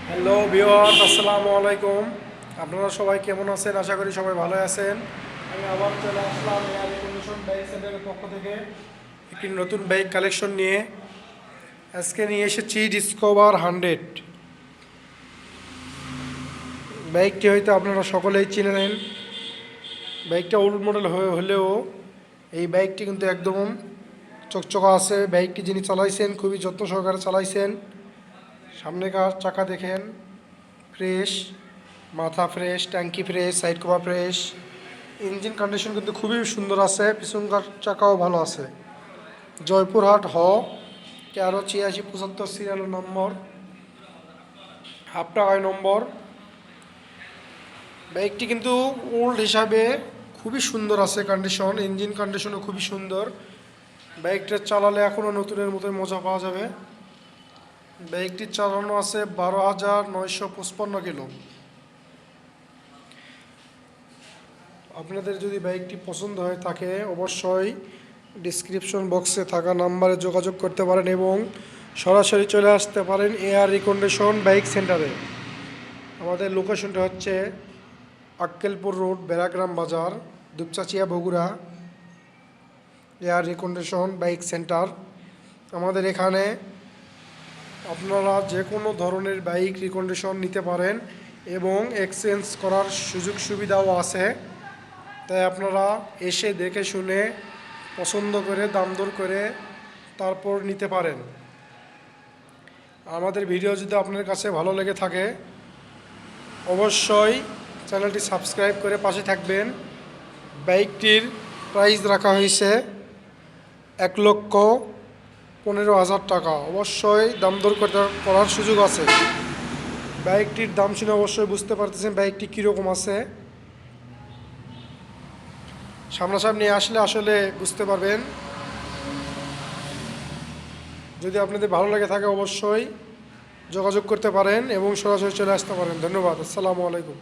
Hello viewers, আসসালামু আলাইকুম। আপনারা সবাই কেমন আছেন? আশা করি সবাই ভালো আছেন। আমি আবার চলে আসলাম এয়ার কন্ডিশন বাইক সেন্টারের পক্ষ থেকে একটি নতুন বাইক কালেকশন নিয়ে। আজকে নিয়ে এসেছি ডিসকভার 100। বাইকটি হয়তো আপনারা সকলেই চিনেন। বাইকটা ওল্ড মডেল হলেও এই বাইকটি কিন্তু একদম চকচকা আছে। বাইকটি যিনি চালাইছেন খুবই যত্ন সহকারে চালাইছেন। সামনেকার চাকা দেখেন ফ্রেশ, মাথা ফ্রেশ, ট্যাঙ্কি fresh, side cover fresh. Engine condition কিন্তু খুবই সুন্দর আছে, পিছনকার চাকাও ভালো আছে। জয়পুরহাট 138675 সিরিয়াল নম্বর, হাফ টাকায় নম্বর। বাইকটি কিন্তু ওল্ড হিসাবে খুবই সুন্দর আছে কন্ডিশন, ইঞ্জিন কন্ডিশনও খুবই সুন্দর। বাইকটা চালালে এখনও নতুনের মতো মজা পাওয়া যাবে। বাইকটি চালানো আছে 12,955 কিলো। আপনাদের যদি বাইকটি পছন্দ হয়ে থাকে অবশ্যই ডিসক্রিপশন বক্সে থাকা নাম্বারে যোগাযোগ করতে পারেন এবং সরাসরি চলে আসতে পারেন এয়ার রিকন্ডিশন বাইক সেন্টারে। আমাদের লোকেশনটা হচ্ছে আক্কেলপুর রোড, বেড়াগ্রাম বাজার, Dupchanchia, Bogura. Air recondition bike centre. আমাদের এখানে আপনারা যে কোনো ধরনের বাইক রিকন্ডিশন নিতে পারেন এবং এক্সচেঞ্জ করার সুযোগ সুবিধাও আছে। তাই আপনারা এসে দেখে শুনে পছন্দ করে দাম দর করে তারপর নিতে পারেন। আমাদের ভিডিও যদি আপনার কাছে ভালো লেগে থাকে অবশ্যই চ্যানেলটি সাবস্ক্রাইব করে পাশে থাকবেন। বাইকটির প্রাইস রাখা হয়েছে 1,15,000 টাকা। অবশ্যই দাম দর করার সুযোগ আছে। বাইকটির দাম শুনে অবশ্যই বুঝতে পারতেছেন বাইকটি কীরকম আছে। সামনাসামনি আসলে বুঝতে পারবেন। যদি আপনাদের ভালো লাগে থাকে অবশ্যই যোগাযোগ করতে পারেন এবং সরাসরি চলে আসতে পারেন। ধন্যবাদ। আসসালামু আলাইকুম।